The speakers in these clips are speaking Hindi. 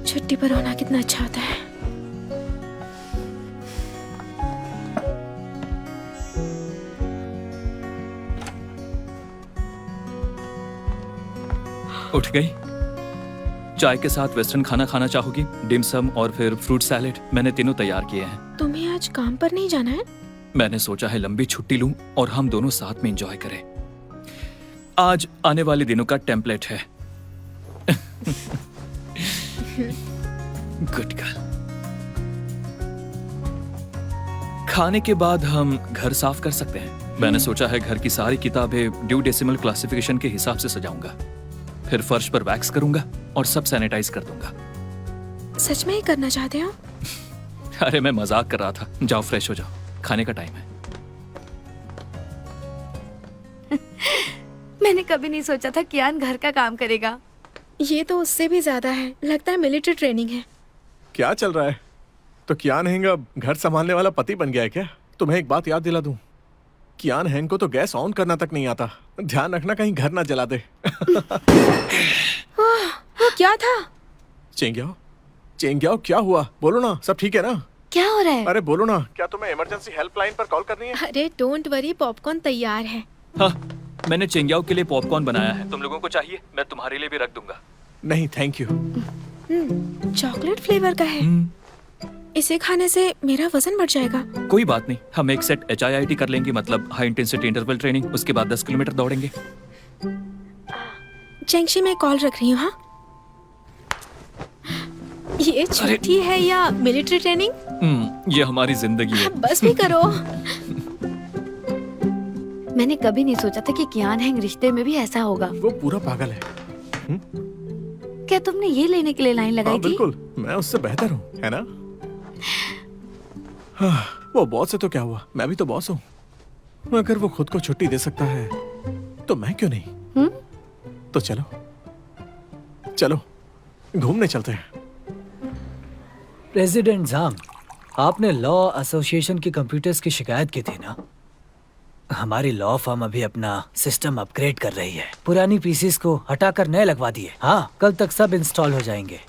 छुट्टी पर होना कितना अच्छा होता है। उठ गई? चाय के साथ वेस्टर्न खाना खाना चाहोगी? डिम सम और फिर फ्रूट सैलेड, मैंने तीनों तैयार किए हैं। तुम्हें आज काम पर नहीं जाना है? मैंने सोचा है लंबी छुट्टी लूं और हम दोनों साथ में एंजॉय करें। आज आने वाले दिनों का टेम्पलेट है। Good girl. खाने के बाद हम घर साफ कर सकते हैं। मैंने सोचा है घर की सारी किताबें ड्यू डेसिमल क्लासिफिकेशन के हिसाब से सजाऊंगा, फिर फर्श पर वैक्स करूंगा और सब सैनिटाइज कर दूंगा। सच में ही करना चाहते हो? अरे मैं मजाक कर रहा था। जाओ फ्रेश हो जाओ, खाने का टाइम है। मैंने कभी नहीं सोचा था कियान घर का काम करेगा। ये तो उससे भी ज्यादा है, लगता है मिलिट्री ट्रेनिंग है। क्या चल रहा है? तो कियान हेंग अब घर संभालने वाला पति बन गया है क्या? तुम्हें एक बात याद दिला दूं, कियान हेंग को तो गैस ऑन करना तक नहीं आता। ध्यान रखना कहीं घर ना जला दे। वो क्या था? चेंग्याओ, चेंग्याओ क्या हुआ? बोलो ना, सब ठीक है ना? क्या हो रहा है? अरे बोलो ना, क्या तुम्हें इमरजेंसी हेल्पलाइन पर कॉल करनी है? अरे डोंट वरी, पॉपकॉर्न तैयार है। हाँ, मैंने चेंग्याओ के लिए पॉपकॉर्न बनाया है। तुम लोगों को चाहिए? मैं तुम्हारे लिए भी रख दूंगा। नहीं थैंक यू। चॉकलेट फ्लेवर का है। इसे खाने से मेरा वजन बढ़ जाएगा। कोई बात नहीं, हम एक सेट HIIT कर लेंगे, मतलब हाई इंटेंसिटी इंटरवल ट्रेनिंग। उसके बाद 10 किलोमीटर दौड़ेंगे। चेंगशी में कॉल रख रही हूँ। हाँ, ये छुट्टी है या मिलिट्री ट्रेनिंग? ये हमारी जिंदगी है। बस भी करो। मैंने कभी नहीं सोचा था कि कियान हेंग रिश्ते में भी ऐसा होगा। वो पूरा पागल है। क्या तुमने ये लेने के लिए लाइन लगाई थी? बिल्कुल, मैं उससे बेहतर हूँ, है ना? वो बॉस है तो क्या हुआ, मैं भी तो बॉस हूँ। अगर वो खुद को छुट्टी दे सकता है तो मैं क्यों नहीं? तो चलो चलो घूमने चलते हैं। प्रेसिडेंट जांग, आपने लॉ एसोसिएशन की कंप्यूटर्स की शिकायत की थी ना? हमारी लॉ फर्म अभी अपना सिस्टम अपग्रेड कर रही है। पुरानी पीसीस को हटाकर नए लगवा दिए। हाँ, कल तक सब इंस्टॉल हो जाएंगे।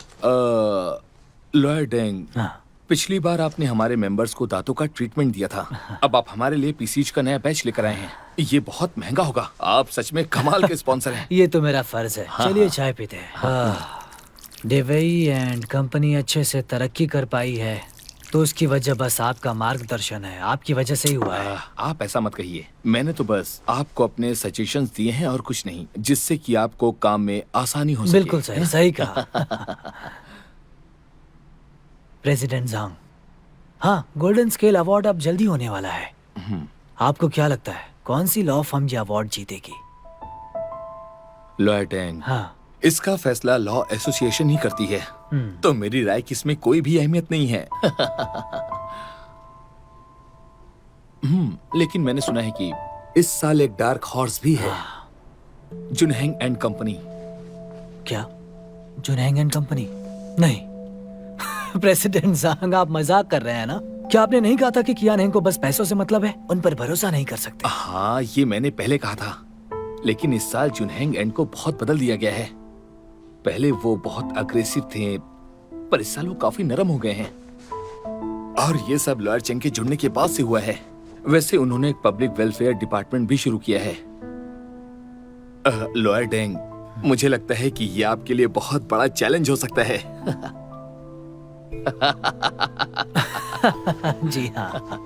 लॉयर डेंग, हाँ। पिछली बार आपने हमारे मेंबर्स को दांतों का ट्रीटमेंट दिया था। अब आप हमारे लिए पीसीज का नया बैच लेकर आए हैं। ये बहुत महंगा होगा। आप सच में कमाल के स्पॉन्सर हैं। ये तो मेरा फर्ज है। चलिए चाय पीते हैं। डेवई एंड कंपनी अच्छे से तरक्की कर पाई है तो उसकी वजह बस आपका मार्गदर्शन है। आपकी वजह से ही हुआ है। आप ऐसा मत कहिए। मैंने तो बस आपको अपने सजेशंस दिए हैं और कुछ नहीं, जिससे कि आपको काम में आसानी हो सके। बिल्कुल सही, सही कहा। प्रेसिडेंट जांग, हाँ, गोल्डन स्केल अवार्ड अब जल्दी होने वाला है। आपको क्या लगता है कौन सी लॉ फर्म ये अवार्ड जीतेगी? लॉयर डेंग, हाँ, इसका फैसला लॉ एसोसिएशन ही करती है। तो मेरी राय की इसमें कोई भी अहमियत नहीं है। लेकिन मैंने सुना है कि इस साल एक डार्क हॉर्स भी है, जुनहेंग एंड कंपनी। क्या जुनहेंग एंड कंपनी? नहीं। प्रेसिडेंट जांग, आप मजाक कर रहे हैं ना? क्या आपने नहीं कहा था कि कियान हेंग को बस पैसों से मतलब है? उन पर भरोसा नहीं कर सकते। हाँ, ये मैंने पहले कहा था, लेकिन इस साल जुनहेंग एंड को बहुत बदल दिया गया है। पहले वो बहुत अग्रेसिव थे, पर इस साल वो काफी नरम हो गए हैं। और ये सब लॉयर चेंग के जुड़ने के बाद से हुआ है। वैसे उन्होंने एक पब्लिक वेलफेयर डिपार्टमेंट भी शुरू किया है। लॉयर डेंग, मुझे लगता है कि ये आपके लिए बहुत बड़ा चैलेंज हो सकता है। जी हाँ।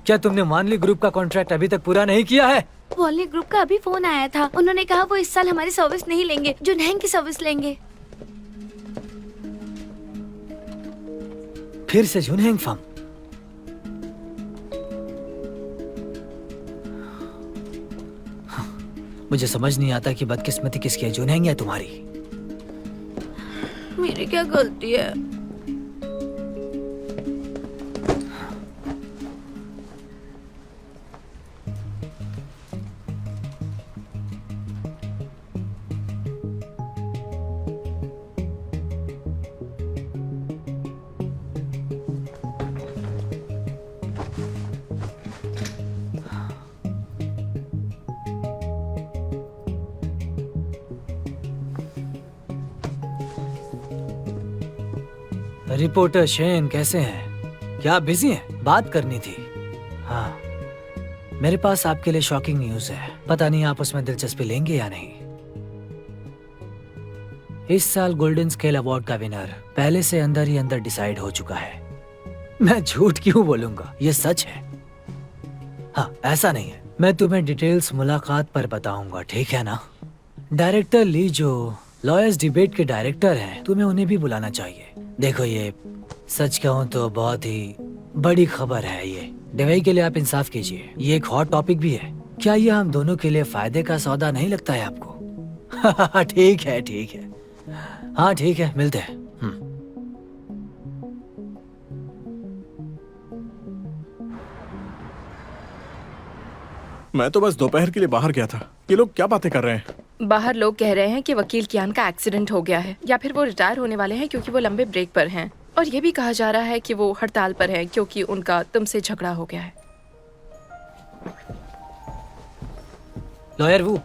क्या तुमने मानली ग्रुप का कॉन्ट्रैक्ट अभी तक पूरा नहीं किया है? वॉलनी ग्रुप का अभी फोन आया था। उन्होंने कहा वो इस साल हमारी सर्विस नहीं लेंगे, जुनहेंग की सर्विस लेंगे। फिर से जुनहेंग फर्म? मुझे समझ नहीं आता कि बदकिस्मती किसकी है, जुनहेंग या तुम्हारी? मेरी क्या गलती है? रिपोर्टर शेन कैसे हैं? क्या बिजी हैं? बात करनी थी। हाँ, मेरे पास आपके लिए शॉकिंग न्यूज है। पता नहीं आप उसमें दिलचस्पी लेंगे या नहीं। इस साल गोल्डन स्केल अवार्ड का विनर पहले से अंदर ही अंदर डिसाइड हो चुका है। मैं झूठ क्यों बोलूंगा, ये सच है। हाँ, ऐसा नहीं है। मैं तुम्हें डिटेल्स मुलाकात पर बताऊंगा, ठीक है ना? डायरेक्टर ली जो लॉयर्स डिबेट के डायरेक्टर हैं, तुम्हें उन्हें भी बुलाना चाहिए। देखो, ये सच कहूँ तो बहुत ही बड़ी खबर है। ये डिवेई के लिए आप इंसाफ कीजिए, ये एक हॉट टॉपिक भी है। क्या ये हम दोनों के लिए फायदे का सौदा नहीं लगता है आपको? ठीक है, ठीक है। हाँ ठीक है, मिलते हैं। मैं तो बस दोपहर के लिए बाहर गया था। ये लोग क्या बातें कर रहे हैं? बाहर लोग कह रहे हैं कि वकील कियान का एक्सीडेंट हो गया है, या फिर वो रिटायर होने वाले हैं क्योंकि वो लंबे ब्रेक पर हैं। और ये भी कहा जा रहा है कि वो हड़ताल पर हैं क्योंकि उनका तुमसे झगड़ा हो गया है। लॉयर वू,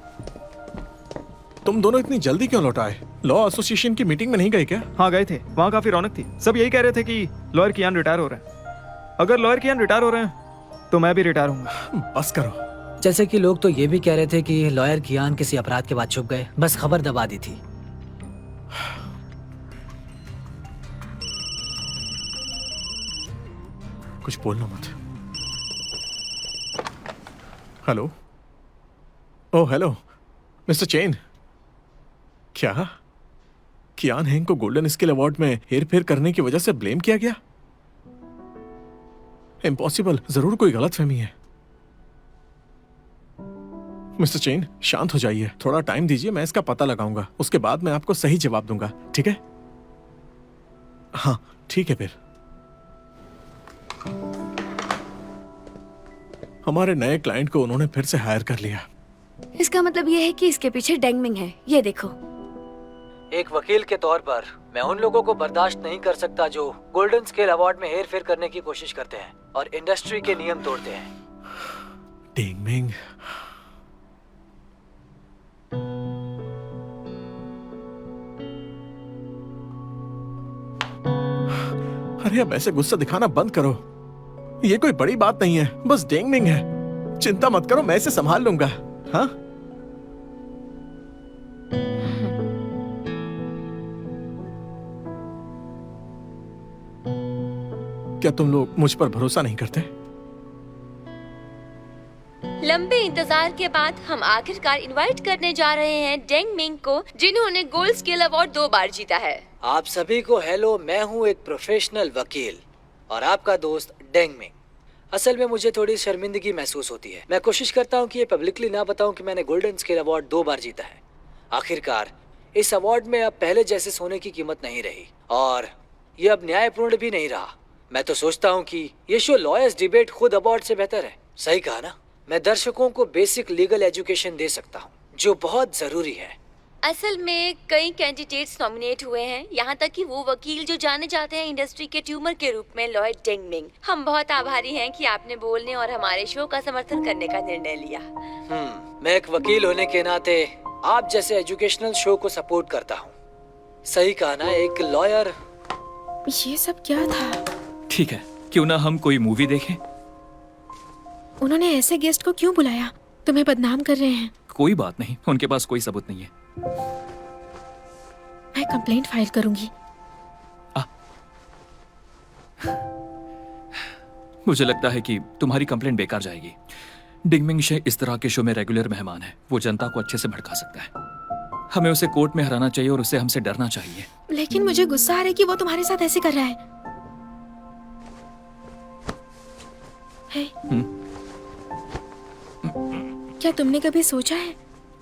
तुम दोनों इतनी जल्दी क्यों लौट आए? लॉ एसोसिएशन की मीटिंग में नहीं गए क्या? हाँ गए थे, वहाँ काफी रौनक थी। सब यही कह रहे थे कि लॉयर कियान रिटायर हो रहे हैं। अगर लॉयर कियान रिटायर हो रहे हैं तो मैं भी रिटायर होऊंगा। बस करो। जैसे कि लोग तो ये भी कह रहे थे कि लॉयर कियान किसी अपराध के बाद छुप गए, बस खबर दबा दी थी। कुछ बोलना मत। Hello. Oh hello mister chain. क्या कियान हेंग को गोल्डन स्केल अवार्ड में हेरफेर करने की वजह से ब्लेम किया गया? इम्पॉसिबल, जरूर कोई गलतफहमी है। मिस्टर चेन, शांत हो जाइए, थोड़ा टाइम दीजिए, मैं इसका पता लगाऊंगा। उसके बाद मैं आपको सही जवाब दूंगा, ठीक है? हाँ ठीक है। फिर हमारे नए क्लाइंट को उन्होंने फिर से हायर कर लिया। इसका मतलब ये है कि इसके पीछे डेंगमिंग है। ये देखो। एक वकील के तौर पर मैं उन लोगों को बर्दाश्त नहीं कर सकता जो गोल्डन स्केल अवार्ड में हेरफेर करने की कोशिश करते हैं और इंडस्ट्री के नियम तोड़ते हैं। डेंगमिंग। अरे अब ऐसे गुस्सा दिखाना बंद करो। ये कोई बड़ी बात नहीं है, बस डेंगमिंग है। चिंता मत करो, मैं इसे संभाल लूंगा। हाँ क्या तुम लोग मुझ पर भरोसा नहीं करते? लंबे इंतजार के बाद हम आखिरकार इनवाइट करने जा रहे हैं डेंग मिंग को, जिन्होंने गोल्ड स्केल अवार्ड 2 बार जीता है। आप सभी को हेलो, मैं हूँ एक प्रोफेशनल वकील और आपका दोस्त डेंग मिंग। असल में मुझे थोड़ी शर्मिंदगी महसूस होती है। मैं कोशिश करता हूँ कि ये पब्लिकली ना बताऊँ कि मैंने गोल्डन स्केल अवार्ड 2 बार जीता है। आखिरकार इस अवार्ड में अब पहले जैसे सोने की कीमत नहीं रही और ये अब न्यायपूर्ण भी नहीं रहा। मैं तो सोचता हूँ कि ये शो लॉयर्स डिबेट खुद अवार्ड से बेहतर है। सही कहा ना? मैं दर्शकों को बेसिक लीगल एजुकेशन दे सकता हूँ, जो बहुत जरूरी है। असल में कई कैंडिडेट्स नॉमिनेट हुए हैं, यहाँ तक कि वो वकील जो जाने जाते हैं इंडस्ट्री के ट्यूमर के रूप में, लॉयड डेंग मिंग। हम बहुत आभारी हैं कि आपने बोलने और हमारे शो का समर्थन करने का निर्णय लिया। मैं एक वकील होने के नाते आप जैसे एजुकेशनल शो को सपोर्ट करता हूँ। सही कहा ना? एक लॉयर। ये सब क्या था? ठीक है, क्यों ना हम कोई मूवी देखें? उन्होंने ऐसे गेस्ट को क्यों बुलाया? तुम्हें बदनाम कर रहे हैं। कोई बात नहीं, उनके पास कोई सबूत नहीं है। मैं कंप्लेंट फाइल करूंगी। मुझे लगता है कि तुम्हारी कंप्लेंट बेकार जाएगी। डिंगमिंग शे इस तरह के शो में रेगुलर मेहमान है। वो जनता को अच्छे से भड़का सकता है। हमें उसे कोर्ट में हराना चाहिए और उसे हमसे डरना चाहिए। लेकिन मुझे गुस्सा आ रहा है कि वो तुम्हारे साथ ऐसे कर रहा है। क्या तुमने कभी सोचा है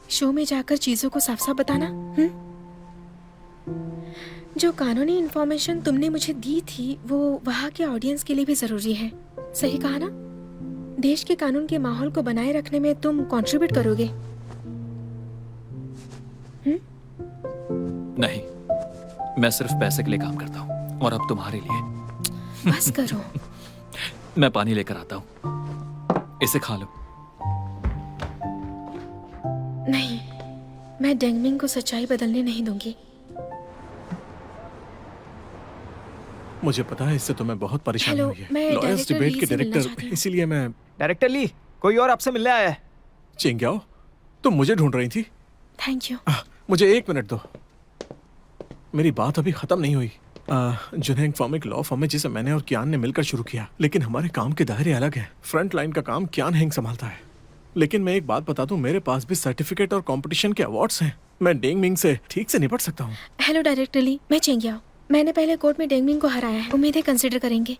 शो में जाकर चीजों को साफ साफ बताना? जो कानूनी इंफॉर्मेशन तुमने मुझे दी थी वो वहाँ के ऑडियंस के लिए भी जरूरी है। सही कहा ना? देश के कानून के माहौल को बनाए रखने में तुम कंट्रीब्यूट करोगे? नहीं, मैं सिर्फ पैसे के लिए काम करता हूँ और अब तुम्हारे लिए। बस करो। मैं पानी लेकर आता हूँ, इसे खा लो। नहीं, मैं डेंगमिंग को सच्चाई बदलने नहीं दूंगी। मुझे पता है इससे तुम्हें बहुत परेशानी हेलो, हुई है। मैं लॉयर्स डायरेक्टर डिबेट ली के से मिलना डायरेक्टर, चाहती हूँ। इसीलिए मैं डायरेक्टर ली, कोई और आपसे मिलने आया है। चिंग्याओ, तुम मुझे ढूंढ रही थी? Thank you. मुझे 1 मिनट दो, मेरी बात अभी खत्म नहीं हुई। जुनहेंग फर्म एक लॉ फर्म है जिसे मैंने और कियान ने मिलकर शुरू किया, लेकिन हमारे काम के दायरे अलग हैं। फ्रंट लाइन का काम कियान हेंग संभालता है, लेकिन मैं एक बात बता दूं, मेरे पास भी सर्टिफिकेट और कंपटीशन के अवार्ड्स हैं। मैं डेंग मिंग से ठीक से निपट सकता हूँ। हेलो डायरेक्टर ली, मैं चेंगियाओ। मैंने पहले कोर्ट में डेंगमिंग को हराया है, उम्मीद है कंसिडर करेंगे।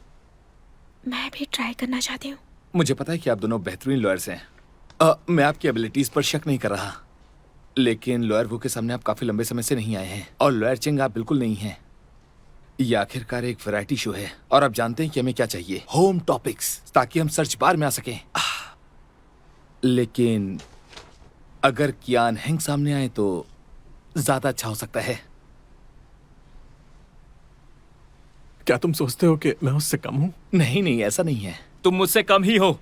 मैं भी ट्राई करना चाहती हूँ। मुझे पता है कि आप दोनों बेहतरीन लॉयर्स हैं। मैं आपकी एबिलिटीज पर शक नहीं कर रहा, लेकिन लॉयर वो के सामने आप काफी लंबे समय से नहीं आए हैं, और लॉयर चिंग आप बिल्कुल नहीं हैं। ये आखिरकार एक वैरायटी शो है, और आप जानते हैं कि हमें क्या चाहिए, होम टॉपिक्स, ताकि हम सर्च बार में आ सकें। लेकिन अगर कियान हेंग सामने आए तो ज्यादा अच्छा हो सकता है। क्या तुम सोचते हो कि मैं उससे कम हूँ? नहीं नहीं, ऐसा नहीं है। तुम मुझसे कम ही हो।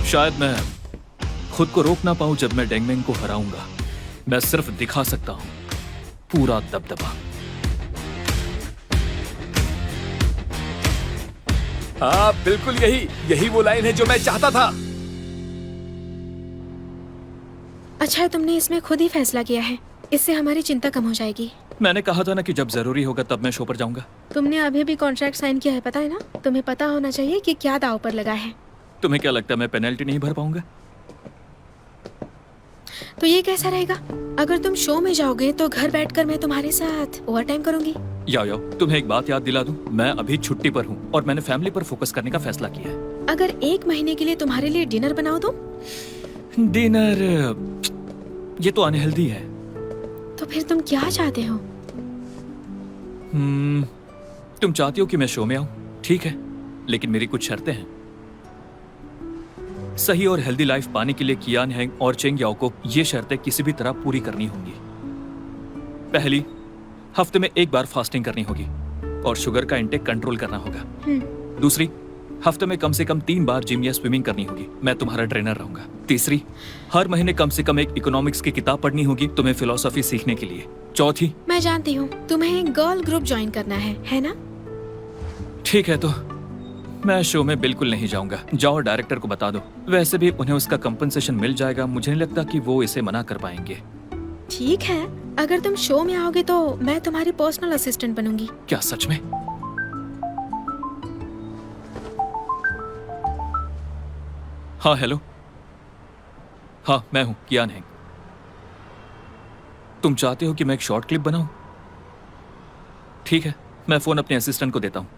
शायद मैं खुद को रोक ना पाऊं जब मैं डेंगमिंग को हराऊंगा। मैं सिर्फ दिखा सकता हूं पूरा दबदबा। हाँ बिल्कुल, यही वो लाइन है जो मैं चाहता था। अच्छा है तुमने इसमें खुद ही फैसला किया है, इससे हमारी चिंता कम हो जाएगी। मैंने कहा था ना कि जब जरूरी होगा तब मैं शो पर जाऊंगा। तुमने अभी भी कॉन्ट्रैक्ट साइन किया है, पता है ना? तुम्हें पता होना चाहिए कि क्या दाव पर लगा है। तुम्हें क्या लगता है मैं पेनल्टी नहीं भर पाऊंगा? तो ये कैसा रहेगा? अगर तुम शो में जाओगे तो घर बैठकर मैं तुम्हारे साथ ओवर टाइम करूंगी। याओ, तुम्हें एक बात याद दिला दूं, मैं अभी छुट्टी पर हूं और मैंने फैमिली पर फोकस करने का फैसला किया है। अगर 1 महीने के लिए तुम्हारे लिए डिनर बनाओ तो? डिनर, ये तो अनहेल्दी है। तो फिर तुम क्या चाहते हो? तुम चाहती हो कि मैं शो में आऊं, ठीक है, लेकिन मेरी कुछ शर्तें हैं। सही और हेल्दी लाइफ पाने के लिए कियान हेंग और चेंग याओ को ये शर्तें किसी भी तरह पूरी करनी होंगी। पहली, हफ्ते में 1 बार फास्टिंग करनी होगी और शुगर का इंटेक कंट्रोल करना होगा। दूसरी, हफ्ते में कम से कम 3 बार जिम या स्विमिंग करनी होगी, मैं तुम्हारा ट्रेनर रहूंगा। तीसरी, हर महीने कम से कम एक इकोनॉमिक्स की किताब पढ़नी होगी तुम्हें फिलॉसफी सीखने के लिए। चौथी, मैं जानती हूँ तुम्हें एक गर्ल ग्रुप ज्वाइन करना है ना? ठीक है, तो मैं शो में बिल्कुल नहीं जाऊंगा। जाओ डायरेक्टर को बता दो, वैसे भी उन्हें उसका कंपनसेशन मिल जाएगा। मुझे नहीं लगता कि वो इसे मना कर पाएंगे। ठीक है, अगर तुम शो में आओगे तो मैं तुम्हारी पर्सनल असिस्टेंट बनूंगी। क्या सच में? हाँ हेलो, हाँ मैं हूँ कियान हेंग। तुम चाहते हो कि मैं एक शॉर्ट क्लिप बनाऊं? ठीक है, मैं फोन अपने असिस्टेंट को देता हूँ।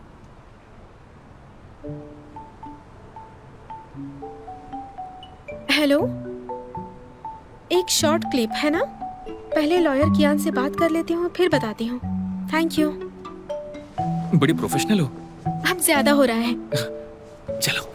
हेलो, एक शॉर्ट क्लिप है ना? पहले लॉयर कियान से बात कर लेती हूँ, फिर बताती हूँ। Thank you. बड़ी प्रोफेशनल हो। अब ज्यादा हो रहा है। चलो।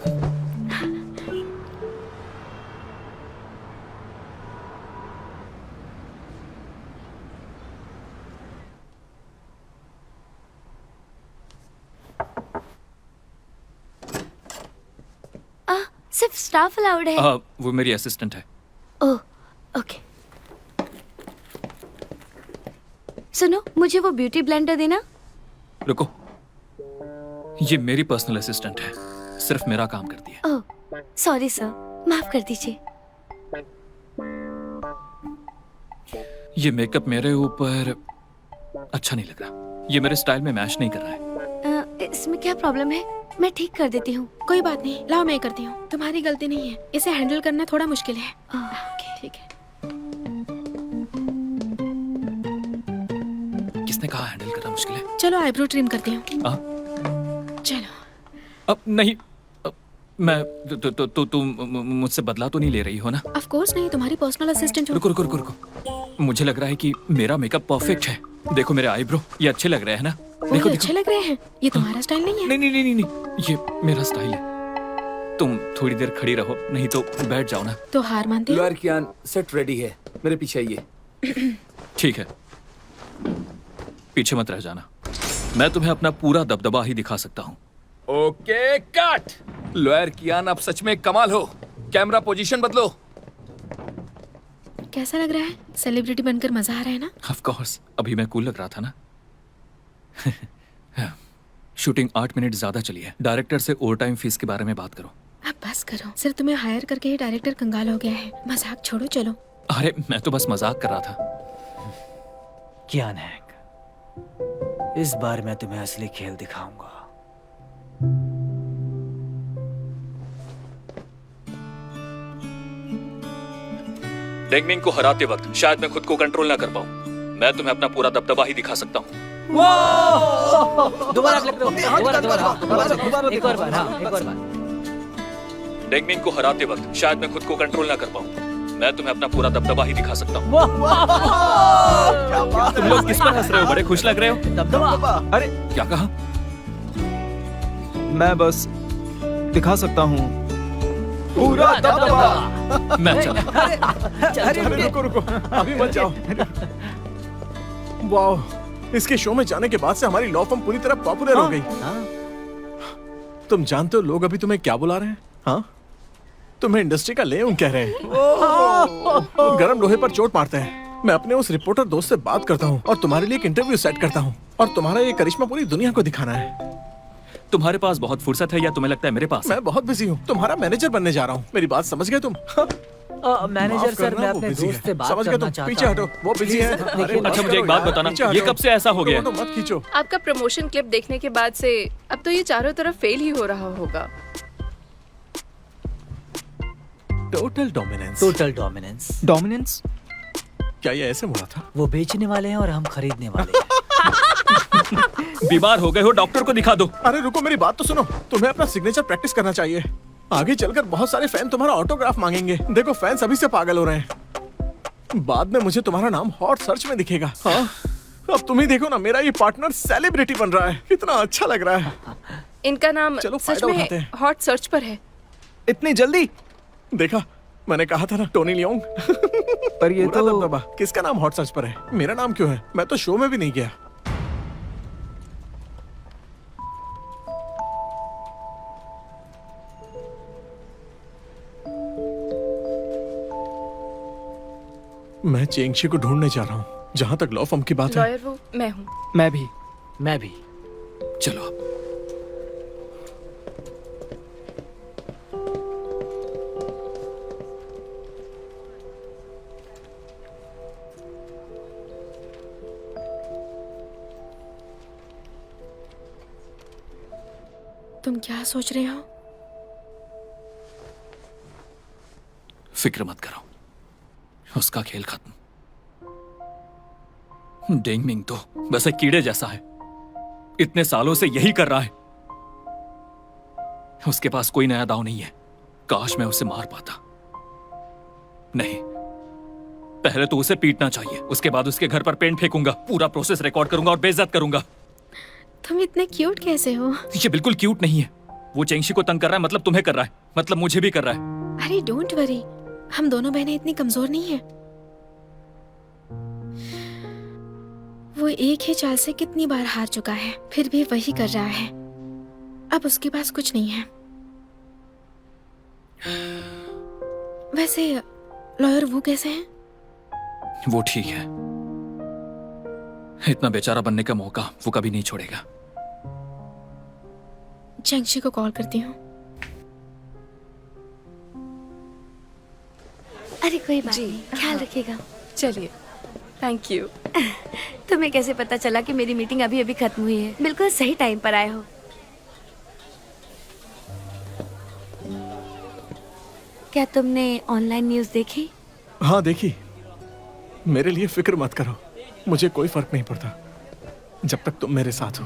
सिर्फ स्टाफ अलाउड है। वो मेरी असिस्टेंट है। ओह, ओके। सुनो, मुझे वो ब्यूटी ब्लेंडर देना। रुको, ये मेरी पर्सनल असिस्टेंट है, सिर्फ मेरा काम करती है। ओह, सॉरी सर, माफ कर दीजिए। ये मेकअप मेरे ऊपर अच्छा नहीं लग रहा, ये मेरे स्टाइल में मैच नहीं कर रहा है। इसमें क्या प्रॉब्लम है? मैं ठीक कर देती हूँ। कोई बात नहीं, लाओ मैं करती हूँ। तुम्हारी गलती नहीं है, इसे हैंडल करना थोड़ा मुश्किल है। ठीक है। किसने कहा हैंडल करना मुश्किल है? चलो आईब्रो ट्रिम करती हूँ। चलो। अब नहीं, मैं तुम मुझसे बदला तो नहीं ले रही हो ना? ऑफ कोर्स नहीं, तुम्हारी पर्सनल असिस्टेंट हूँ। रुको रुको रुको रुको, मुझे लग रहा है कि मेरा मेकअप परफेक्ट है। देखो मेरे आईब्रो, ये अच्छे लग रहे हैं ना? देखो अच्छे लग रहे हैं। ये तुम्हारा स्टाइल नहीं है। नहीं, ये मेरा स्टाइल है। तुम थोड़ी देर खड़ी रहो, नहीं तो बैठ जाओ ना। तो हार मानते हो? लॉयर कियान, सेट रेडी है, मेरे पीछे आइए। ठीक है, पीछे मत रह जाना। मैं तुम्हें अपना पूरा दबदबा ही दिखा सकता हूँ। Okay cut. लॉयर कियान, आप सच में कमाल हो। कैमरा पोजीशन बदलो। कैसा लग रहा है? सेलिब्रिटी बनकर मजा आ रहा है ना? ऑफ कोर्स, अभी मैं कूल लग रहा था ना। शूटिंग 8 मिनट ज्यादा चली है। डायरेक्टर से ओवर टाइम फीस के बारे में बात करो। अब बस करो, सिर्फ तुम्हें हायर करके ही डायरेक्टर कंगाल हो गया है। मजाक छोड़ो, चलो। अरे मैं तो बस मजाक कर रहा था। क्या नैंग, इस बार मैं तुम्हें असली खेल दिखाऊंगा। डेंगमिंग को हराते वक्त शायद मैं खुद को कंट्रोल ना कर पाऊं। मैं तुम्हें अपना पूरा दबदबा ही दिखा सकता हूँ। दोबारा क्लिक करो, दोबारा एक और बार, हाँ, एक और बार। डेंगमिंग को हराते वक्त शायद मैं खुद को कंट्रोल ना कर पाऊं। मैं तुम्हें अपना पूरा दबदबा ही दिखा सकता हूँ। तुम लोग किस पर हंस रहे हो? बड़े खुश लग रहे हो। दबदबा। अरे क्या कहा? मैं बस दिखा सकता हूँ पूरा दबदबा। मैं चला। अरे रुको रुको, अभी मत जाओ। वाह, इसके शो में जाने के बाद से हमारी लॉ फर्म पूरी तरह पॉपुलर हो गई। तुम जानते हो लोग अभी तुम्हें क्या बुला रहे हैं? हाँ, तुम्हें इंडस्ट्री का लेउन कह रहे हैं। गरम लोहे पर चोट मारते हैं। मैं अपने उस रिपोर्टर दोस्त से बात करता हूँ और तुम्हारे लिए एक इंटरव्यू सेट करता हूँ और तुम्हारा ये करिश्मा पूरी दुनिया को दिखाना है। तुम्हारे पास बहुत फुर्सत है या तुम्हें लगता है मेरे पास है? मैं बहुत बिजी हूँ, तुम्हारा मैनेजर बनने जा रहा हूँ। मेरी बात समझ गए तुम? मैनेजर सर, मैं अपने दोस्त से बात करना चाहता हूँ। पीछे हटो, वो बिजी है। अच्छा मुझे एक बात बताना, ये कब से ऐसा हो गया? तो मत खींचो। आपका प्रमोशन क्लिप देखने के बाद से अब तो ये चारों तरफ फेल ही हो रहा होगा। Total dominance. Total dominance. Dominance? क्या ये ऐसे बोला था? वो बेचने वाले हैं और हम खरीदने वाले हैं। बीमार हो गए हो, डॉक्टर को दिखा दो। अरे रुको, मेरी बात तो सुनो। तुम्हें अपना सिग्नेचर प्रैक्टिस करना चाहिए। आगे चलकर बहुत सारे फैन तुम्हारा ऑटोग्राफ मांगेंगे। देखो, फैंस अभी से पागल हो रहे हैं। बाद में मुझे तुम्हारा नाम हॉट सर्च में दिखेगा। हाँ, अब तुम ही देखो ना, मेरा ये पार्टनर सेलिब्रिटी बन रहा है। कितना अच्छा लग रहा है। इनका नाम चलो, सच फायदा में उठाते हैं। हॉट सर्च पर है। इतनी जल्दी? देखा, मैंने कहा था ना, टोनी लियोंग। पर ये पूरा तो दबदबा। किसका नाम हॉट सर्च पर है? मेरा नाम क्यों है? मैं तो शो में भी नहीं गया। मैं चेंगशी को ढूंढने जा रहा हूँ। जहाँ तक लॉ फर्म की बात है, लॉयर वो मैं हूँ। मैं भी। मैं भी। चलो अब। तुम क्या सोच रहे हो? फिक्र मत करो, उसका खेल खत्म। डेंगमिंग तो बस एक कीड़े जैसा है, इतने सालों से यही कर रहा है। उसके पास कोई नया दांव नहीं है। काश मैं उसे मार पाता। नहीं, पहले तो उसे पीटना चाहिए, उसके बाद उसके घर पर पेंट फेंकूंगा, पूरा प्रोसेस रिकॉर्ड करूंगा और बेइज्जत करूंगा। तुम इतने क्यूट कैसे हो? ये बिल्कुल क्यूट नहीं है। वो चेंगशी को तंग कर रहा है, मतलब तुम्हें कर रहा है, मतलब मुझे भी कर रहा है। अरे डोंट वरी, हम दोनों बहनें इतनी कमजोर नहीं है। वो एक ही चाल से कितनी बार हार चुका है, फिर भी वही कर रहा है। अब उसके पास कुछ नहीं है। वैसे लॉयर वो कैसे हैं? वो ठीक है। इतना बेचारा बनने का मौका वो कभी नहीं छोड़ेगा। चेंगशी को कॉल करती हूँ। अरे कोई बात नहीं, ख्याल रखिएगा। चलिए, थैंक यू। तुम्हें कैसे पता चला कि मेरी मीटिंग अभी अभी खत्म हुई है? बिल्कुल सही टाइम पर आए हो। क्या तुमने ऑनलाइन न्यूज़ देखी? हाँ देखी। मेरे लिए फिक्र मत करो, मुझे कोई फर्क नहीं पड़ता जब तक तुम मेरे साथ हो।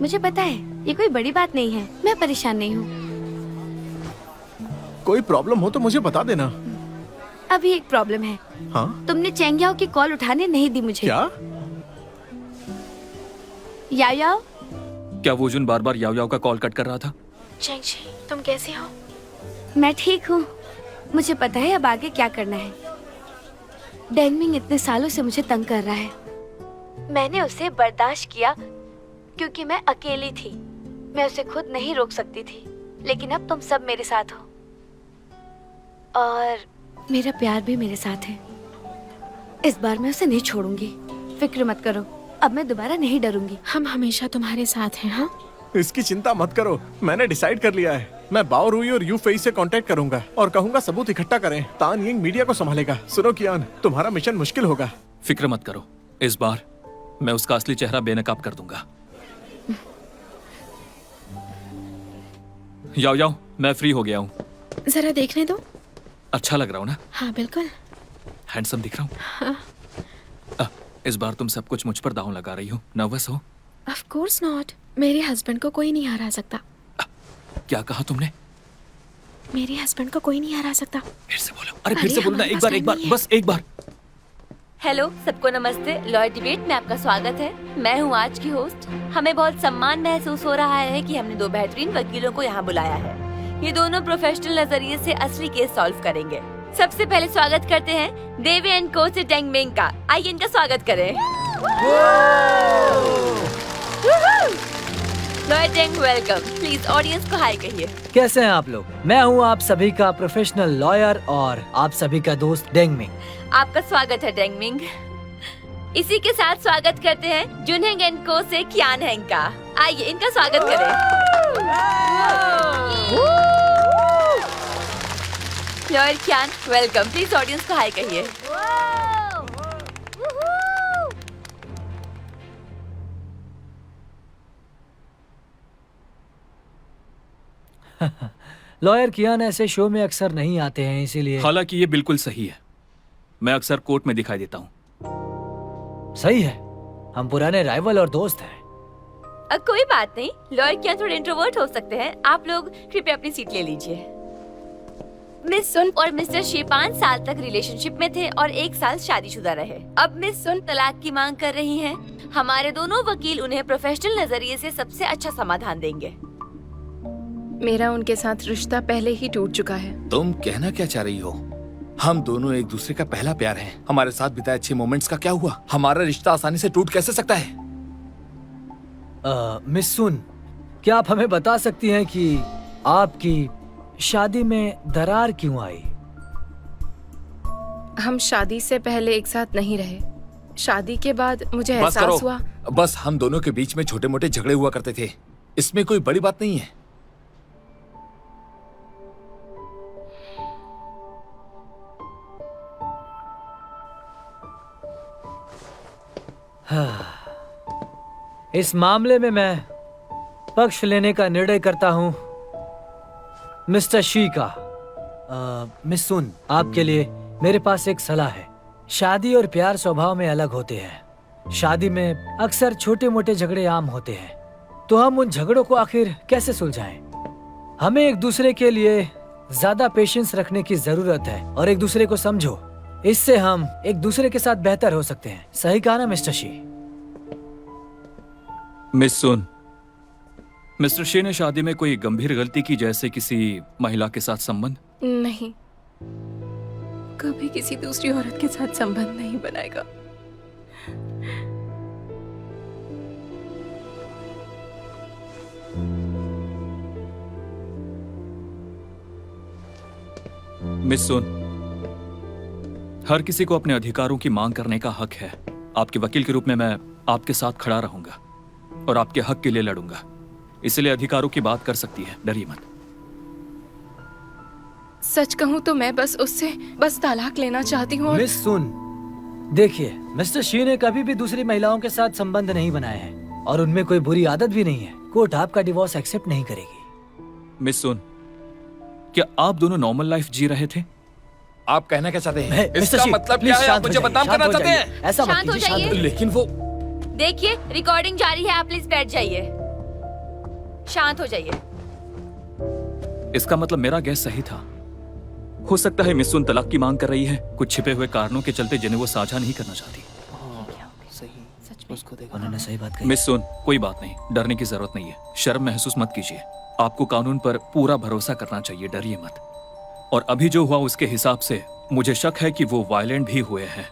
मुझे पता है, ये कोई बड़ी बात नहीं है। मैं परेशान नहीं हूँ। कोई प्रॉब्लम हो तो मुझे बता देना। अभी एक प्रॉब्लम है। हाँ? तुमने चेंगयाओ की कॉल उठाने नहीं दी मुझे। क्या? याओ याओ? क्या वो जुन बार बार याओ याओ का कॉल कट कर रहा था? चेंगशी, तुम कैसे हो? मैं ठीक हूँ। मुझे पता है अब आगे क्या करना है। डेंगमिंग इतने सालों से मुझे तंग कर रहा है। मैंने उसे बर्दाश्त किया क्योंकि मैं अकेली थी। मैं उसे खुद नहीं रोक सकती थी, लेकिन अब तुम सब मेरे साथ हो और मेरा प्यार भी मेरे साथ है। इस बार मैं उसे नहीं छोड़ूंगी। फिक्र मत करो, अब मैं दोबारा नहीं डरूंगी। हम हमेशा तुम्हारे साथ हैं। हाँ, इसकी चिंता मत करो, मैंने डिसाइड कर लिया है। मैं बाओ रुई और यू फेई से कांटेक्ट करूंगा और कहूंगा सबूत इकट्ठा करें। तान यिंग मीडिया को संभालेगा। सुनो कियान, तुम्हारा मिशन मुश्किल होगा। फिक्र मत करो, इस बार मैं उसका असली चेहरा बेनकाब कर दूंगा। याओ याओ, मैं फ्री हो गया हूँ। जरा देखने दो। अच्छा लग रहा हूँ ना? हाँ बिल्कुल। हैंडसम दिख रहा हूँ। इस बार तुम सब कुछ मुझ पर दांव लगा रही हो। नर्वस हो? Of course not. मेरे हस्बैंड को कोई नहीं हरा सकता। क्या कहा तुमने? मेरे हस्बैंड को कोई नहीं हरा सकता। फिर से बोलो। अरे फिर से बोलो ना, एक बार, बस एक बार। हेलो सबको नमस्ते। लॉयर डिबेट में आपका स्वागत है। मैं हूँ आज की होस्ट। हमें बहुत सम्मान महसूस हो रहा है कि हमने 2 बेहतरीन वकीलों को यहाँ बुलाया है। ये दोनों प्रोफेशनल नजरिए से असली केस सॉल्व करेंगे। सबसे पहले स्वागत करते हैं देवी एंड को से डेंगमिंग का। आइए इनका स्वागत करें। Lawyer Deng, welcome. Please audience को हाय कहिए। कैसे हैं आप लोग? मैं हूँ आप सभी का प्रोफेशनल लॉयर और आप सभी का दोस्त डेंगमिंग। आपका स्वागत है डेंगमिंग। इसी के साथ स्वागत करते हैं जुनहेंग एंड को से कियान हेंग का। आइए इनका स्वागत करें। Lawyer Qian, welcome. Please audience को हाय कहिए। लॉयर कियान ऐसे शो में अक्सर नहीं आते हैं, इसीलिए। हालांकि ये बिल्कुल सही है, मैं अक्सर कोर्ट में दिखाई देता हूँ। सही है, हम पुराने राइवल और दोस्त हैं। कोई बात नहीं, लॉयर कियान थोड़े इंट्रोवर्ट हो सकते हैं। आप लोग कृपया अपनी सीट ले लीजिए। मिस सुन और मिस्टर शी 5 साल तक रिलेशनशिप में थे और 1 साल शादीशुदा रहे। अब मिस सुन तलाक की मांग कर रही हैं। हमारे दोनों वकील उन्हें प्रोफेशनल नजरिए से सबसे अच्छा समाधान देंगे। मेरा उनके साथ रिश्ता पहले ही टूट चुका है। तुम कहना क्या चाह रही हो? हम दोनों एक दूसरे का पहला प्यार हैं। हमारे साथ बिताए अच्छे मोमेंट्स का क्या हुआ? हमारा रिश्ता आसानी से टूट कैसे सकता है? मिस सुन, क्या आप हमें बता सकती हैं कि आपकी शादी में दरार क्यों आई? हम शादी से पहले एक साथ नहीं रहे। शादी के बाद मुझे बस एहसास हुआ। बस हम दोनों के बीच में छोटे मोटे झगड़े हुआ करते थे। इसमें कोई बड़ी बात नहीं है। इस मामले में मैं पक्ष लेने का निर्णय करता हूं मिस्टर शी का। मिस सुन, आपके लिए मेरे पास एक सलाह है। शादी और प्यार स्वभाव में अलग होते हैं। शादी में अक्सर छोटे मोटे झगड़े आम होते हैं, तो हम उन झगड़ों को आखिर कैसे सुलझाएं? हमें एक दूसरे के लिए ज्यादा पेशेंस रखने की जरूरत है और एक दूसरे को समझो। इससे हम एक दूसरे के साथ बेहतर हो सकते हैं। सही कहा ना mister she? Miss soon, mister she ने शादी में कोई गंभीर गलती की, जैसे किसी महिला के साथ संबंध? नहीं, कभी किसी दूसरी औरत के साथ संबंध नहीं बनाएगा। मिस सुन, हर किसी को अपने अधिकारों की मांग करने का हक है। आपके वकील के रूप में मैं आपके साथ खड़ा रहूंगा और आपके हक के लिए लड़ूंगा। इसलिए अधिकारों की बात कर सकती है, डरिए मत। सच कहूं तो मैं बस उससे तलाक लेना चाहती हूँ। मिस सुन, देखिए, मिस्टर शी ने कभी भी दूसरी महिलाओं के साथ संबंध नहीं बनाए हैं और उनमें कोई बुरी आदत भी नहीं है। कोर्ट आपका डिवोर्स एक्सेप्ट नहीं करेगी। मिस सुन, क्या आप दोनों नॉर्मल लाइफ जी रहे थे? आप कहना क्या चाहते हैं? मिस्टर इसका शी, मतलब प्लीज क्या है? आप शांत हो मुझे जाइए, बदनाम शांत करना हो चाहते जाइए। हैं? ऐसा मत शांत हो कीजिए, शांत जाइए। हो जाइए। लेकिन वो देखिए रिकॉर्डिंग जारी है, आप प्लीज बैठ जाइए। शांत हो जाइए। इसका मतलब मेरा गैस सही था। हो सकता है मिस सुन तलाक की मांग कर रही है, कुछ छिपे हुए कारणों के चलते जिन्हें वो साझा नहीं करना चाहती। उन्होंने सही बात कही। मिस सुन, कोई बात नहीं, डरने की जरूरत नहीं है। शर्म महसूस मत कीजिए। आपको कानून पर पूरा भरोसा करना चाहिए, डरिए मत। और अभी जो हुआ उसके हिसाब से मुझे शक है कि वो वायलेंट भी हुए हैं।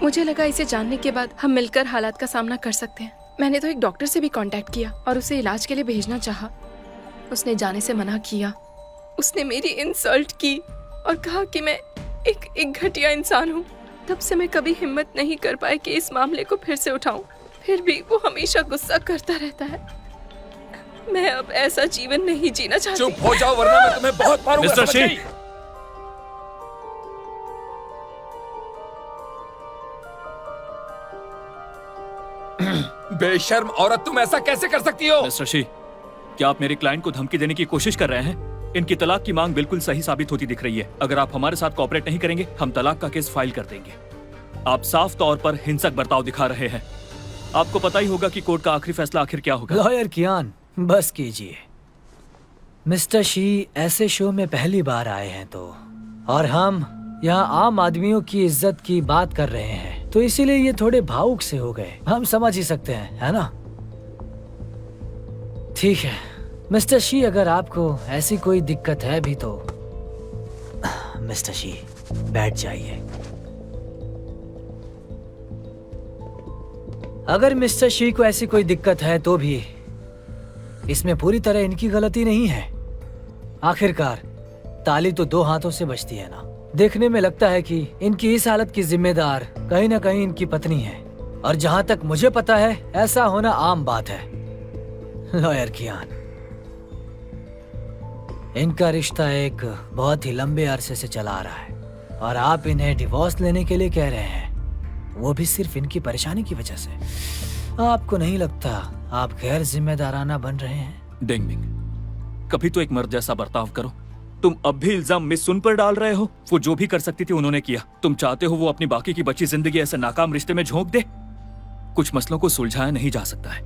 मुझे लगा इसे जानने के बाद हम मिलकर हालात का सामना कर सकते हैं। मैंने तो एक डॉक्टर से भी कांटेक्ट किया और उसे इलाज के लिए भेजना चाहा। उसने जाने से मना किया। उसने मेरी इंसल्ट की और कहा कि मैं एक घटिया इंसान हूँ। तब से मैं कभी हिम्मत नहीं कर पाई कि इस मामले को फिर से उठाऊं। फिर भी वो हमेशा गुस्सा करता रहता है। मैं अब ऐसा जीवन नहीं जीना चाहती। चुप हो जाओ वरना मैं तुम्हें बहुत मारूंगा। मिस्टर समझ शी, गई? बेशर्म औरत, तुम ऐसा कैसे कर सकती हो? मिस्टर शी, क्या आप मेरे क्लाइंट को धमकी देने की कोशिश कर रहे हैं? इनकी तलाक की मांग बिल्कुल सही साबित होती दिख रही है। अगर आप हमारे साथ कोऑपरेट नहीं करेंगे, हम तलाक का केस फाइल कर देंगे। आप साफ तौर पर हिंसक बर्ताव दिखा रहे हैं। आपको पता ही होगा कि कोर्ट का आखिरी फैसला आखिर क्या होगा। लॉयर कियान, बस कीजिए। मिस्टर शी ऐसे शो में पहली बार आए हैं तो, और हम यहाँ आम आदमियों की इज्जत की बात कर रहे हैं, तो इसीलिए ये थोड़े भावुक से हो गए। हम समझ ही सकते हैं, है ना? ठीक है मिस्टर शी, अगर आपको ऐसी कोई दिक्कत है भी तो मिस्टर शी बैठ जाइए। अगर मिस्टर शी को ऐसी कोई दिक्कत है तो भी इसमें पूरी तरह इनकी गलती नहीं है। आखिरकार ताली तो दो हाथों से बजती है ना। देखने में लगता है कि इनकी इस हालत की जिम्मेदार कहीं ना कहीं इनकी पत्नी है, और जहां तक मुझे पता है ऐसा होना आम बात है। लॉयर कियान, इनका रिश्ता एक बहुत ही लंबे अरसे से चला आ रहा है, और आप इन्हें डिवोर्स लेने के लिए कह रहे हैं, वो भी सिर्फ इनकी परेशानी की वजह से। आपको नहीं लगता आप गैर जिम्मेदाराना बन रहे हैं? डेंगमिंग, कभी तो एक मर्द जैसा बर्ताव करो। तुम अब भी इल्जाम मिस सुन पर डाल रहे हो। वो जो भी कर सकती थी उन्होंने किया। तुम चाहते हो वो अपनी बाकी की बची जिंदगी ऐसे नाकाम रिश्ते में झोंक दे? कुछ मसलों को सुलझाया नहीं जा सकता है।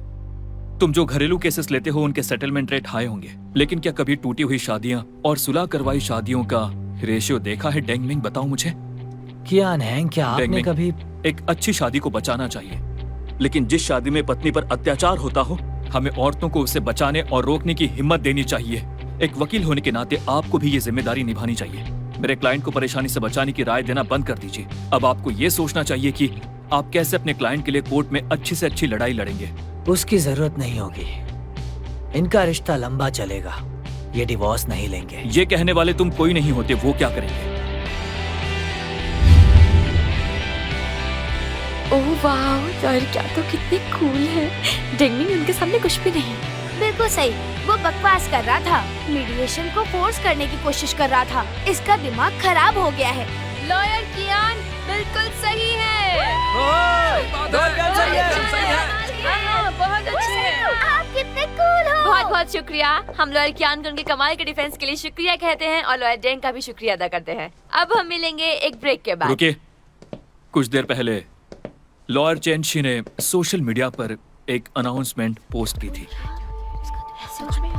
तुम जो घरेलू केसेस लेते हो उनके सेटलमेंट रेट हाई होंगे, लेकिन क्या कभी टूटी हुई शादियां और सुलह करवाई शादियों का रेशियो देखा है? डेंगमिंग, बताओ मुझे। कियान है, क्या आपने डेंगमिंग, कभी एक अच्छी शादी को बचाना चाहिए, लेकिन जिस शादी में पत्नी पर अत्याचार होता हो, हमें औरतों को उसे बचाने और रोकने की हिम्मत देनी चाहिए। एक वकील होने के नाते आपको भी ये जिम्मेदारी निभानी चाहिए। मेरे क्लाइंट को परेशानी से बचाने की राय देना बंद कर दीजिए। अब आपको ये सोचना चाहिए कि आप कैसे अपने क्लाइंट के लिए कोर्ट में अच्छी से अच्छी लड़ाई लड़ेंगे। उसकी जरूरत नहीं होगी। इनका रिश्ता लंबा चलेगा, ये डिवोर्स नहीं लेंगे। ये कहने वाले तुम कोई नहीं होते, वो क्या करेंगे? ओह वाह, लड़कियां तो कितनी कूल है। डेंगमिंग उनके सामने कुछ भी नहीं। बिल्कुल सही, वो बकवास कर रहा था, मीडिएशन को फोर्स करने की कोशिश कर रहा था। इसका दिमाग खराब हो गया है। लॉयर कियान बिल्कुल सही है। बहुत अच्छे हैं। आप कितने कूल हो। बहुत बहुत शुक्रिया। हम लॉयर कियान को उनके कमाल के डिफेंस के लिए शुक्रिया कहते हैं और लॉयर डेंग का भी शुक्रिया अदा करते हैं। अब हम मिलेंगे एक ब्रेक के बाद। रुकिए, कुछ देर पहले लॉयर चेंशी ने सोशल मीडिया पर एक अनाउंसमेंट पोस्ट की थी। सच में?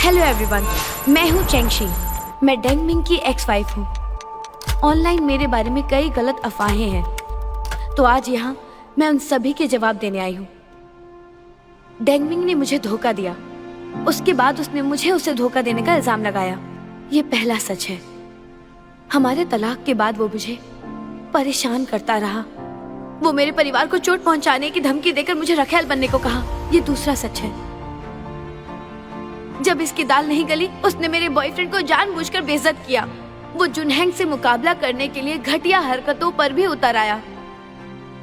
हेलो एवरीवन, मैं हूँ चेंगशी। मैं डेंगमिंग की एक्स वाइफ हूँ। ऑनलाइन मेरे बारे में कई गलत अफवाहें हैं, तो आज यहाँ मैं उन सभी के जवाब देने आई हूँ। डेंगमिंग ने मुझे धोखा दिया, उसके बाद उसने मुझे उसे धोखा देने का इल्जाम लगाया। ये पहला सच है। हमारे तलाक के बाद वो मुझे परेशान करता रहा। वो मेरे परिवार को चोट पहुंचाने की धमकी देकर मुझे रखेल बनने को कहा। ये दूसरा सच है। जब इसकी दाल नहीं गली, उसने मेरे बॉयफ्रेंड को जानबूझकर बेइज्जत किया। वो जुनहेंग से मुकाबला करने के लिए घटिया हरकतों पर भी उतर आया।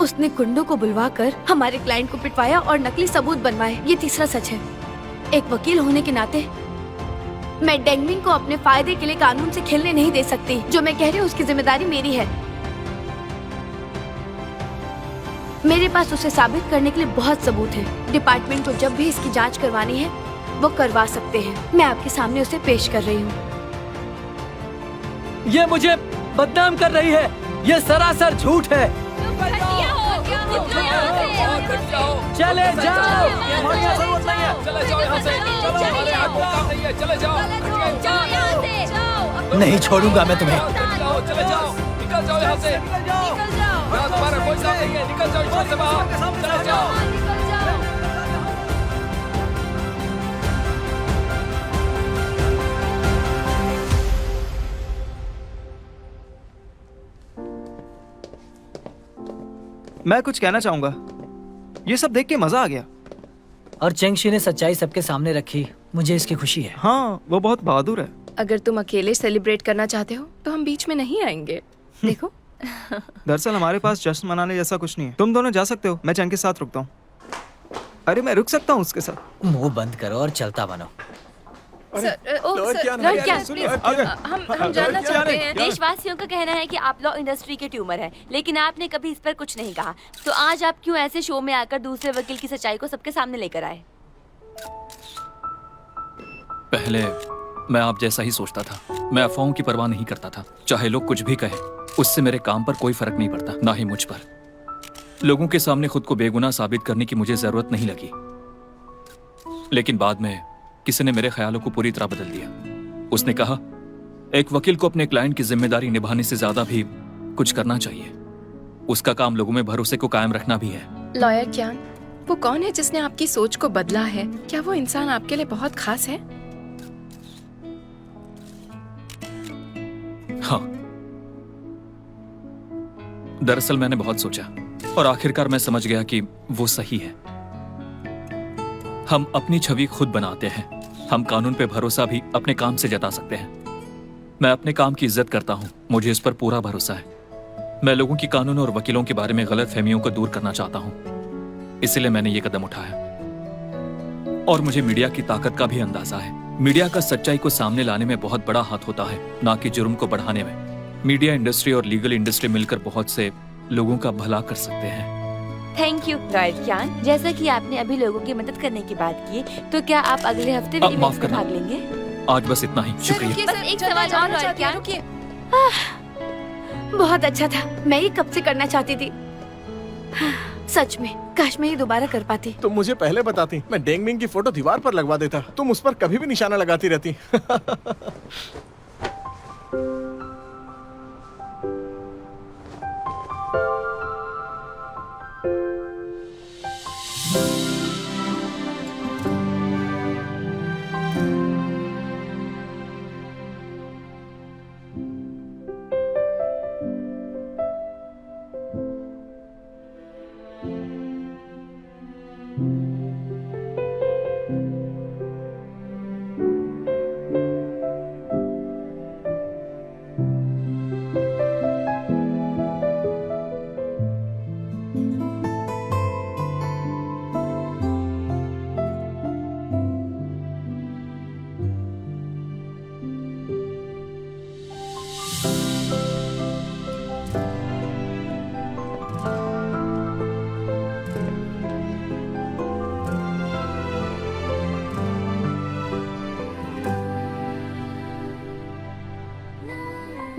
उसने गुंडों को बुलवाकर हमारे क्लाइंट को पिटवाया और नकली सबूत बनवाए। ये तीसरा सच है। एक वकील होने के नाते मैं डेंगमिंग को अपने फायदे के लिए कानून से खेलने नहीं दे सकती। जो मैं कह रही हूँ उसकी जिम्मेदारी मेरी है। मेरे पास उसे साबित करने के लिए बहुत सबूत है। डिपार्टमेंट को जब भी इसकी जांच करवानी है वो करवा सकते हैं। मैं आपके सामने उसे पेश कर रही हूँ। ये मुझे बदनाम कर रही है। ये सरासर झूठ है। चले जाओ। नहीं छोड़ूंगा मैं तुम्हें। चले जाओ, निकल जाओ यहाँ से। यहाँ तुम्हारा कोई काम नहीं है। निकल जाओ यहाँ से बाहर। चले जाओ। मैं कुछ कहना चाहूंगा, ये सब देख के मजा आ गया। और चेंगशी ने सच्चाई सबके सामने रखी, मुझे इसकी खुशी है। हाँ, वो बहुत बहादुर है। अगर तुम अकेले सेलिब्रेट करना चाहते हो तो हम बीच में नहीं आएंगे। देखो दरअसल हमारे पास जश्न मनाने जैसा कुछ नहीं है। तुम दोनों जा सकते हो, मैं चंग के साथ रुकता हूँ। अरे मैं रुक सकता हूँ उसके साथ। मुंह बंद करो और चलता बनो। हम जानना चाहते हैं। देशवासियों का कहना है कि आप लॉ इंडस्ट्री के ट्यूमर हैं, लेकिन आपने कभी इस पर कुछ नहीं कहा। तो आज आप क्यों ऐसे शो में आकर दूसरे वकील की सच्चाई को सबके सामने लेकर आए? पहले मैं आप जैसा ही सोचता था। मैं अफवाहों की परवाह नहीं करता था। चाहे लोग कुछ भी कहें, उससे मेरे काम पर कोई फर्क नहीं पड़ता, ना ही मुझ पर। लोगों के सामने खुद को बेगुनाह साबित करने की मुझे जरूरत नहीं लगी। लेकिन बाद में किसी ने मेरे ख्यालों को पूरी तरह बदल दिया। उसने कहा, एक वकील को अपने क्लाइंट की जिम्मेदारी निभाने से ज्यादा भी कुछ करना चाहिए। उसका काम लोगों में भरोसे को कायम रखना भी है। लॉयर क्यान, वो कौन है जिसने आपकी सोच को बदला है? क्या वो इंसान आपके लिए बहुत खास है? हाँ, दरअसल मैंने बहुत सोचा और आखिरकार मैं समझ गया कि वो सही है। हम अपनी छवि खुद बनाते हैं। हम कानून पे भरोसा भी अपने काम से जता सकते हैं। मैं अपने काम की इज्जत करता हूं, मुझे इस पर पूरा भरोसा है। मैं लोगों की कानून और वकीलों के बारे में गलत फहमियों को दूर करना चाहता हूं, इसलिए मैंने ये कदम उठाया। और मुझे मीडिया की ताकत का भी अंदाजा है। मीडिया का सच्चाई को सामने लाने में बहुत बड़ा हाथ होता है, ना कि जुर्म को बढ़ाने में। मीडिया इंडस्ट्री और लीगल इंडस्ट्री मिलकर बहुत से लोगों का भला कर सकते हैं। थैंक यू लॉयर क्यान। जैसा कि आपने अभी लोगों की मदद करने की बात की, तो क्या आप अगले हफ्ते भी माफ इवेंट में करना। भाग लेंगे? आज बस इतना ही, शुक्रिया। बस एक सवाल और लॉयर क्यान। बहुत अच्छा था, मैं ये कब से करना चाहती थी। सच में काश मैं ये दोबारा कर पाती। तुम मुझे पहले बताती, मैं डेंगमिंग की फोटो दीवार पर लगवा देता। तुम उस पर कभी भी निशाना लगाती रहती।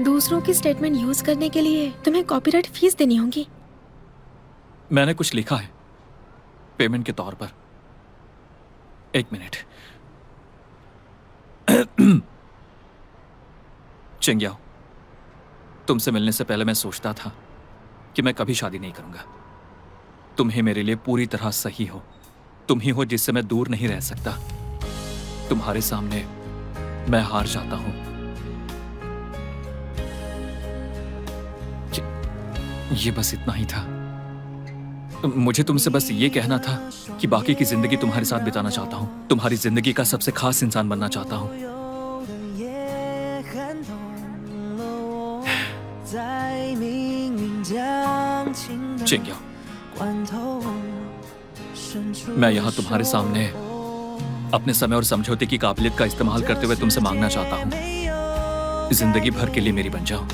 दूसरों की स्टेटमेंट यूज करने के लिए तुम्हें कॉपीराइट फीस देनी होगी। मैंने कुछ लिखा है पेमेंट के तौर पर। एक मिनट। चेंग्याओ, तुमसे मिलने से पहले मैं सोचता था कि मैं कभी शादी नहीं करूंगा। तुम ही मेरे लिए पूरी तरह सही हो। तुम ही हो जिससे मैं दूर नहीं रह सकता। तुम्हारे सामने मैं हार जाता हूं। ये बस इतना ही था। मुझे तुमसे बस ये कहना था कि बाकी की जिंदगी तुम्हारे साथ बिताना चाहता हूं। तुम्हारी जिंदगी का सबसे खास इंसान बनना चाहता हूं। चेंग्याओ, मैं यहाँ तुम्हारे सामने अपने समय और समझौते की काबिलियत का इस्तेमाल करते हुए तुमसे मांगना चाहता हूँ, जिंदगी भर के लिए मेरी बन जाओ।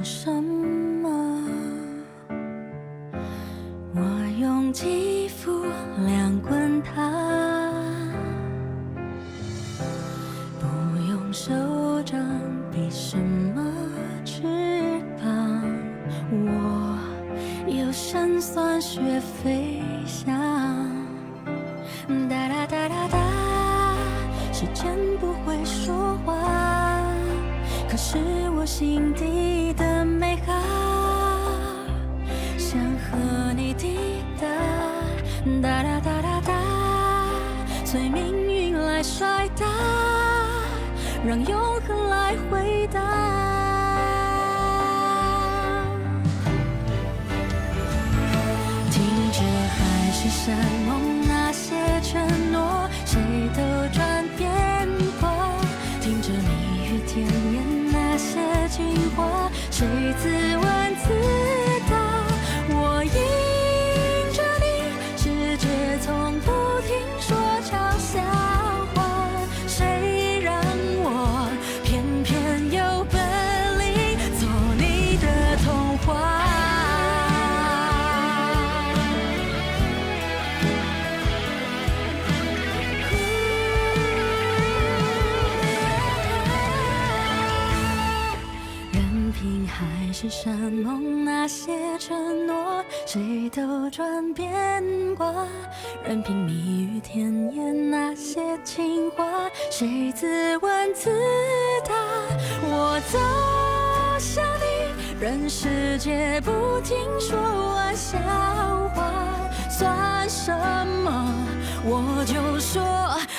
什么？我用肌肤量滚它，不用手掌比什么翅膀。我有神算学飞翔，哒哒哒哒哒，时间不会说话，可是我心底的美好，想和你抵达，哒哒哒哒哒，随命运来甩打，让永恒来回答。听着海誓山盟那些承诺，谁都转变过，听着蜜语甜言那些情话，谁自问自答。我迎着你，世界从不停说悄笑话，谁让我偏偏有本领做你的童话。任凭海誓山盟那些承诺，谁都转变过，任凭蜜语甜言那些情话，谁自问自答。我走向你，任世界不停说玩笑话，算什么？我就说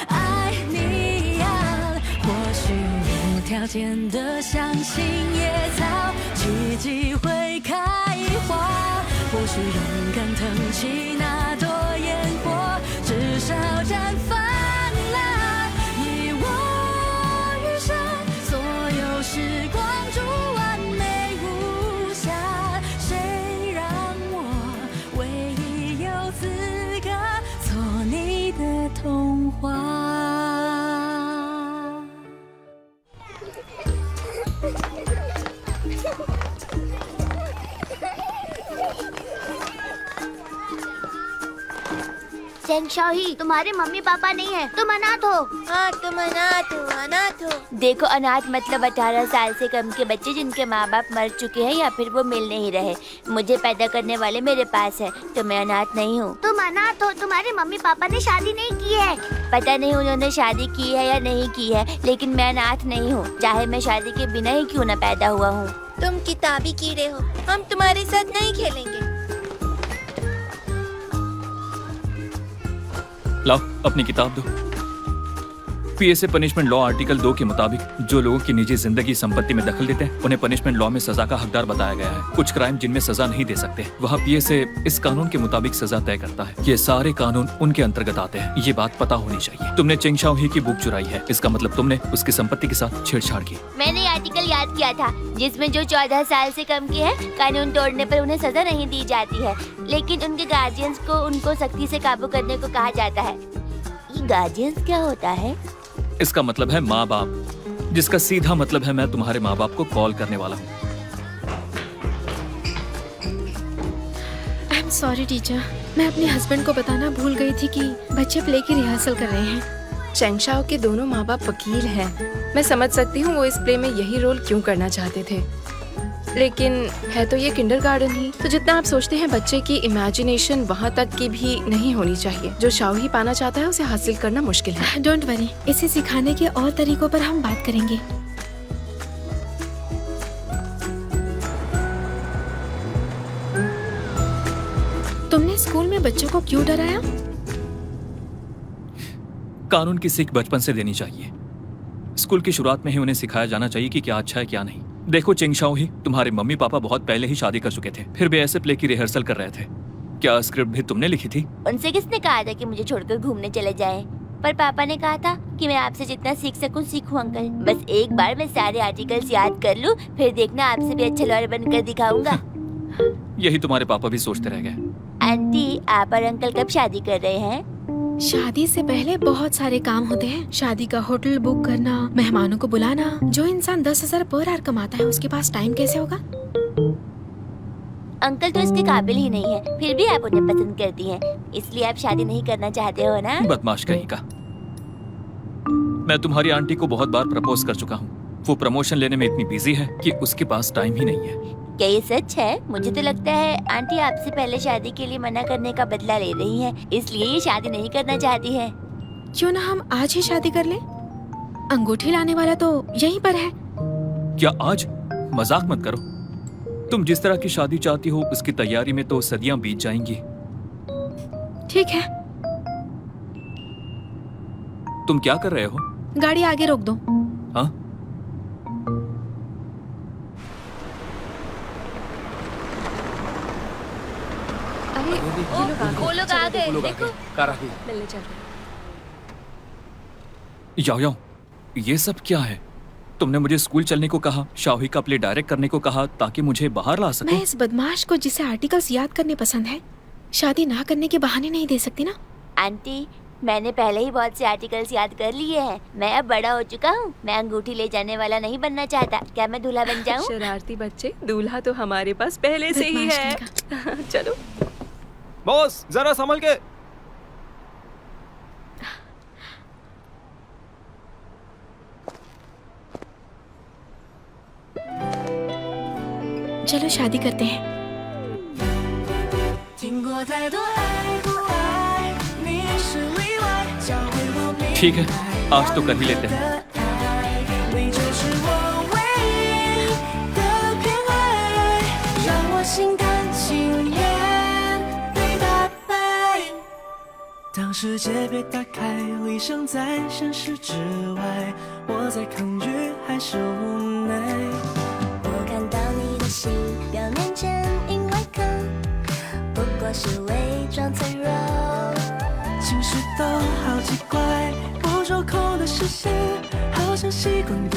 爱你呀。或许无条件的相信野草奇迹会开花，或许勇敢腾起那朵烟火，至少绽放啦。你我余生，所有时光逐完美无瑕，谁让我唯一有资格做你的童话。चैंग शाही, तुम्हारे मम्मी पापा नहीं है, तुम अनाथ हो। हाँ, तुम अनाथ हो, अनाथ हो। देखो, अनाथ मतलब 18 साल से कम के बच्चे जिनके माँ बाप मर चुके हैं या फिर वो मिल नहीं रहे। मुझे पैदा करने वाले मेरे पास है, तो मैं अनाथ नहीं हूँ। तुम अनाथ हो, तुम्हारे मम्मी पापा ने शादी नहीं की है। पता नहीं उन्होंने शादी की है या नहीं की है, लेकिन मैं अनाथ नहीं हूँ, चाहे मैं शादी के बिना ही क्यों न पैदा हुआ हूँ। तुम किताबी कीड़े हो, हम तुम्हारे साथ नहीं खेलेंगे। लाओ अपनी किताब दो। पीएसए पनिशमेंट लॉ आर्टिकल 2 के मुताबिक जो लोगों की निजी जिंदगी संपत्ति में दखल देते हैं उन्हें पनिशमेंट लॉ में सजा का हकदार बताया गया है। कुछ क्राइम जिनमें सजा नहीं दे सकते, वहाँ पीएसए इस कानून के मुताबिक सजा तय करता है। ये सारे कानून उनके अंतर्गत आते हैं, ये बात पता होनी चाहिए। तुमने चेंग शाओही की बुक चुराई है, इसका मतलब तुमने उसकी संपत्ति के साथ छेड़छाड़ की। मैंने आर्टिकल याद किया था जिसमें जो 14 साल से कम के हैं कानून तोड़ने पर उन्हें सजा नहीं दी जाती है, लेकिन उनके गार्जियंस को उनको सख्ती से काबू करने को कहा जाता है। ये गार्जियंस क्या होता है? इसका मतलब है माँ बाप, जिसका सीधा मतलब है मैं तुम्हारे माँ बाप को कॉल करने वाला हूँ। आई एम सॉरी टीचर, मैं अपने हस्बैंड को बताना भूल गई थी कि बच्चे प्ले की रिहर्सल कर रहे हैं। चैंग शाओ के दोनों माँ बाप वकील हैं। मैं समझ सकती हूँ वो इस प्ले में यही रोल क्यों करना चाहते थे, लेकिन है तो ये किंडरगार्टन ही, तो जितना आप सोचते हैं बच्चे की इमेजिनेशन वहाँ तक की भी नहीं होनी चाहिए। जो शाओ ही पाना चाहता है उसे हासिल करना मुश्किल है। डोंट वरी, इसे सिखाने के और तरीकों पर हम बात करेंगे। तुमने स्कूल में बच्चों को क्यों डराया? कानून की सीख बचपन से देनी चाहिए। स्कूल की शुरुआत में ही उन्हें सिखाया जाना चाहिए कि क्या अच्छा है क्या नहीं। देखो चेंग शाओही, तुम्हारे मम्मी पापा बहुत पहले ही शादी कर चुके थे, फिर भी ऐसे प्ले की रिहर्सल कर रहे थे। क्या स्क्रिप्ट भी तुमने लिखी थी? उनसे किसने कहा था कि मुझे छोड़कर घूमने चले जाएं? पर पापा ने कहा था कि मैं आपसे जितना सीख सकूं सीखूं अंकल। बस एक बार मैं सारे आर्टिकल्स याद कर लूं, फिर देखना आपसे भी अच्छा लॉयर बनकर दिखाऊंगा। यही तुम्हारे पापा भी सोचते रह गए। आंटी, आप और अंकल कब शादी कर रहे हैं? शादी से पहले बहुत सारे काम होते हैं। शादी का होटल बुक करना, मेहमानों को बुलाना। जो इंसान 10,000 पर आवर कमाता है उसके पास टाइम कैसे होगा? अंकल तो इसके काबिल ही नहीं है, फिर भी आप उन्हें पसंद करती हैं, इसलिए आप शादी नहीं करना चाहते हो ना? बदमाश कहीं का। मैं तुम्हारी आंटी को बहुत बार प्रपोज कर चुका हूँ। वो प्रमोशन लेने में इतनी बिजी है कि उसके पास टाइम ही नहीं है। क्या ये सच है? मुझे तो लगता है आंटी आपसे पहले शादी के लिए मना करने का बदला ले रही है, इसलिए ये शादी नहीं करना चाहती है। क्यों ना हम आज ही शादी कर लें? अंगूठी लाने वाला तो यहीं पर है। क्या आज? मजाक मत करो। तुम जिस तरह की शादी चाहती हो उसकी तैयारी में तो सदियां बीत जाएंगी। ठीक है, तुम क्या कर रहे हो? गाड़ी आगे रोक दो। हाँ? अरे वो लोग आ गए, देखो। कार आ गई। मिलने चलते हैं। याओ याओ, ये सब क्या है? तुमने मुझे स्कूल चलने को कहा, शाओही का प्ले डायरेक्ट करने को कहा ताकि मुझे बाहर ला सको। मैं इस बदमाश को जिसे आर्टिकल्स याद करने पसंद है, शादी ना करने के बहाने नहीं दे सकती ना। आंटी, मैंने पहले ही बहुत से आर्टिकल्स याद कर लिए हैं। मैं अब बड़ा हो चुका हूँ, मैं अंगूठी ले जाने वाला नहीं बनना चाहता। क्या मैं दूल्हा बन जाऊँ? शरारती बच्चे, दूल्हा तो हमारे पास पहले से ही है। चलो। बॉस जरा संभल के। चलो शादी करते हैं। ठीक है, आज तो कर ही लेते हैं।当世界被打开，理想在现实之外，我在抗拒还是无奈。我看到你的心，表面坚硬外壳，不过是伪装脆弱。情绪都好奇怪，不受控的视线，好像习惯不